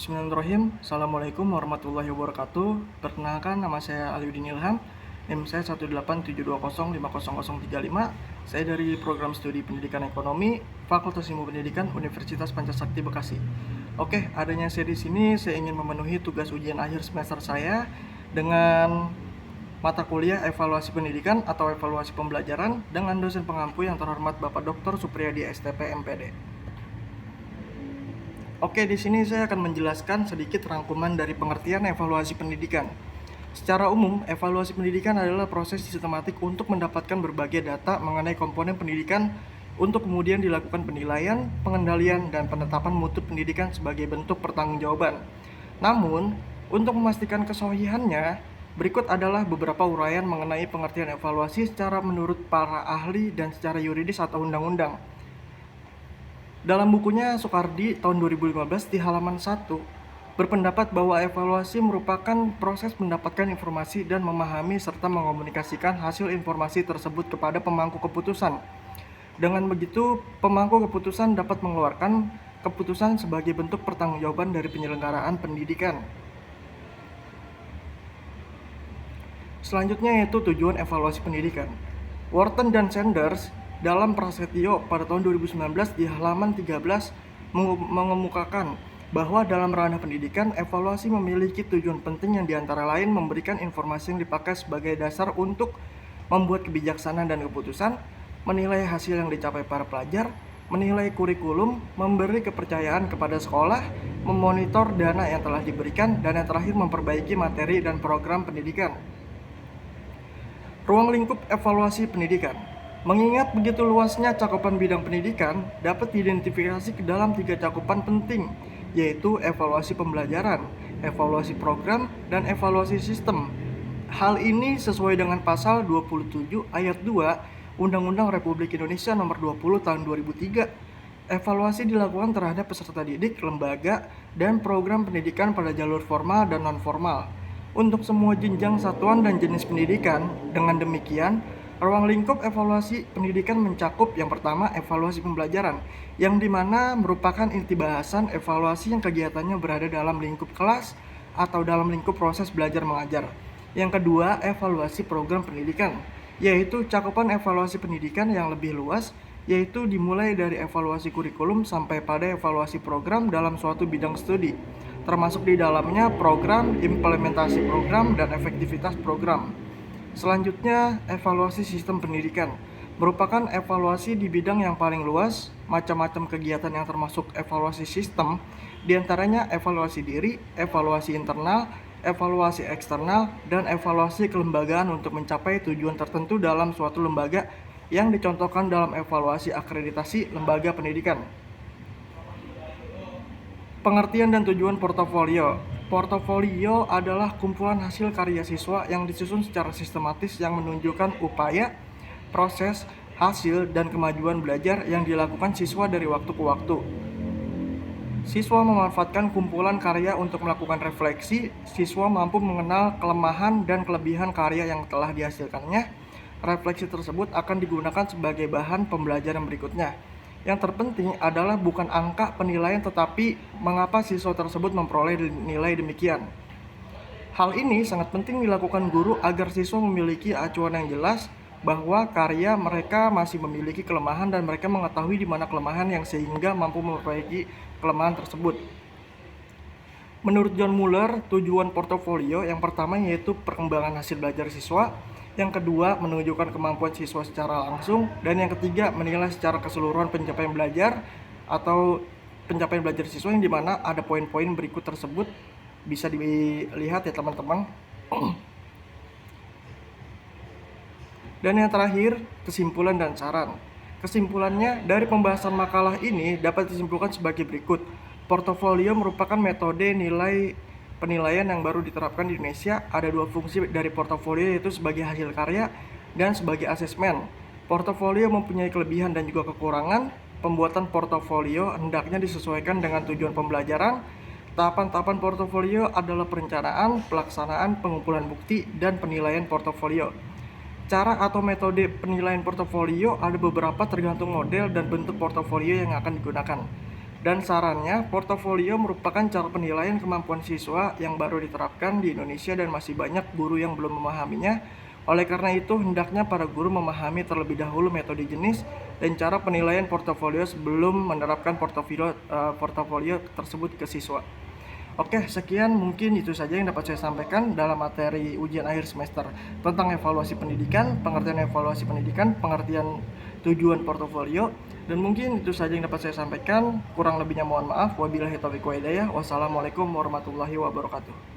Bismillahirrahmanirrahim. Assalamualaikum warahmatullahi wabarakatuh. Perkenalkan, nama saya Aliuddin Ilham. NIM saya 18720500035. Saya dari Program Studi Pendidikan Ekonomi, Fakultas Ilmu Pendidikan, Universitas Pancasakti Bekasi. Oke, adanya saya di sini, saya ingin memenuhi tugas ujian akhir semester saya dengan mata kuliah evaluasi pendidikan atau evaluasi pembelajaran dengan dosen pengampu yang terhormat Bapak Dr. Supriyadi STP MPD. Oke, di sini saya akan menjelaskan sedikit rangkuman dari pengertian evaluasi pendidikan. Secara umum, evaluasi pendidikan adalah proses sistematik untuk mendapatkan berbagai data mengenai komponen pendidikan untuk kemudian dilakukan penilaian, pengendalian, dan penetapan mutu pendidikan sebagai bentuk pertanggungjawaban. Namun, untuk memastikan kesahihannya, berikut adalah beberapa uraian mengenai pengertian evaluasi secara menurut para ahli dan secara yuridis atau undang-undang. Dalam bukunya Soekardi tahun 2015 di halaman 1 berpendapat bahwa evaluasi merupakan proses mendapatkan informasi dan memahami serta mengomunikasikan hasil informasi tersebut kepada pemangku keputusan. Dengan begitu, pemangku keputusan dapat mengeluarkan keputusan sebagai bentuk pertanggungjawaban dari penyelenggaraan pendidikan. Selanjutnya yaitu tujuan evaluasi pendidikan. Wharton dan Sanders dalam Prasetyo pada tahun 2019 di halaman 13 mengemukakan bahwa dalam ranah pendidikan, evaluasi memiliki tujuan penting yang diantara lain memberikan informasi yang dipakai sebagai dasar untuk membuat kebijaksanaan dan keputusan, menilai hasil yang dicapai para pelajar, menilai kurikulum, memberi kepercayaan kepada sekolah, memonitor dana yang telah diberikan, dan yang terakhir memperbaiki materi dan program pendidikan. Ruang lingkup evaluasi pendidikan. Mengingat begitu luasnya cakupan bidang pendidikan, dapat diidentifikasi ke dalam 3 cakupan penting, yaitu evaluasi pembelajaran, evaluasi program, dan evaluasi sistem. Hal ini sesuai dengan pasal 27 ayat 2 Undang-Undang Republik Indonesia Nomor 20 Tahun 2003. Evaluasi dilakukan terhadap peserta didik, lembaga, dan program pendidikan pada jalur formal dan non-formal. Untuk semua jenjang satuan dan jenis pendidikan, dengan demikian, ruang lingkup evaluasi pendidikan mencakup yang pertama evaluasi pembelajaran, yang dimana merupakan inti bahasan evaluasi yang kegiatannya berada dalam lingkup kelas atau dalam lingkup proses belajar mengajar. Yang kedua, evaluasi program pendidikan, yaitu cakupan evaluasi pendidikan yang lebih luas, yaitu dimulai dari evaluasi kurikulum sampai pada evaluasi program dalam suatu bidang studi, termasuk di dalamnya program, implementasi program, dan efektivitas program. Selanjutnya, evaluasi sistem pendidikan merupakan evaluasi di bidang yang paling luas, macam-macam kegiatan yang termasuk evaluasi sistem, diantaranya evaluasi diri, evaluasi internal, evaluasi eksternal, dan evaluasi kelembagaan untuk mencapai tujuan tertentu dalam suatu lembaga yang dicontohkan dalam evaluasi akreditasi lembaga pendidikan. Pengertian dan tujuan portofolio. Portofolio adalah kumpulan hasil karya siswa yang disusun secara sistematis yang menunjukkan upaya, proses, hasil, dan kemajuan belajar yang dilakukan siswa dari waktu ke waktu. Siswa memanfaatkan kumpulan karya untuk melakukan refleksi. Siswa mampu mengenal kelemahan dan kelebihan karya yang telah dihasilkannya. Refleksi tersebut akan digunakan sebagai bahan pembelajaran berikutnya. Yang terpenting adalah bukan angka penilaian tetapi mengapa siswa tersebut memperoleh nilai demikian. Hal ini sangat penting dilakukan guru agar siswa memiliki acuan yang jelas bahwa karya mereka masih memiliki kelemahan dan mereka mengetahui di mana kelemahan yang sehingga mampu memperbaiki kelemahan tersebut. Menurut John Muller, tujuan portofolio yang pertama yaitu perkembangan hasil belajar siswa, yang kedua menunjukkan kemampuan siswa secara langsung, dan yang ketiga menilai secara keseluruhan pencapaian belajar atau pencapaian belajar siswa, yang dimana ada poin-poin berikut tersebut bisa dilihat ya teman-teman. Dan yang terakhir, kesimpulan dan saran. Kesimpulannya, dari pembahasan makalah ini dapat disimpulkan sebagai berikut. Portofolio merupakan metode penilaian yang baru diterapkan di Indonesia. Ada 2 fungsi dari portofolio, yaitu sebagai hasil karya dan sebagai asesmen. Portofolio mempunyai kelebihan dan juga kekurangan. Pembuatan portofolio hendaknya disesuaikan dengan tujuan pembelajaran. Tahapan-tahapan portofolio adalah perencanaan, pelaksanaan, pengumpulan bukti, dan penilaian portofolio. Cara atau metode penilaian portofolio ada beberapa tergantung model dan bentuk portofolio yang akan digunakan. Dan sarannya, portofolio merupakan cara penilaian kemampuan siswa yang baru diterapkan di Indonesia dan masih banyak guru yang belum memahaminya. Oleh karena itu, hendaknya para guru memahami terlebih dahulu metode jenis dan cara penilaian portofolio sebelum menerapkan portofolio tersebut ke siswa. Oke, sekian mungkin itu saja yang dapat saya sampaikan dalam materi ujian akhir semester tentang evaluasi pendidikan, pengertian tujuan portofolio, dan mungkin itu saja yang dapat saya sampaikan. Kurang lebihnya mohon maaf. Wabillahi taufiq wa hidayah. Wassalamualaikum warahmatullahi wabarakatuh.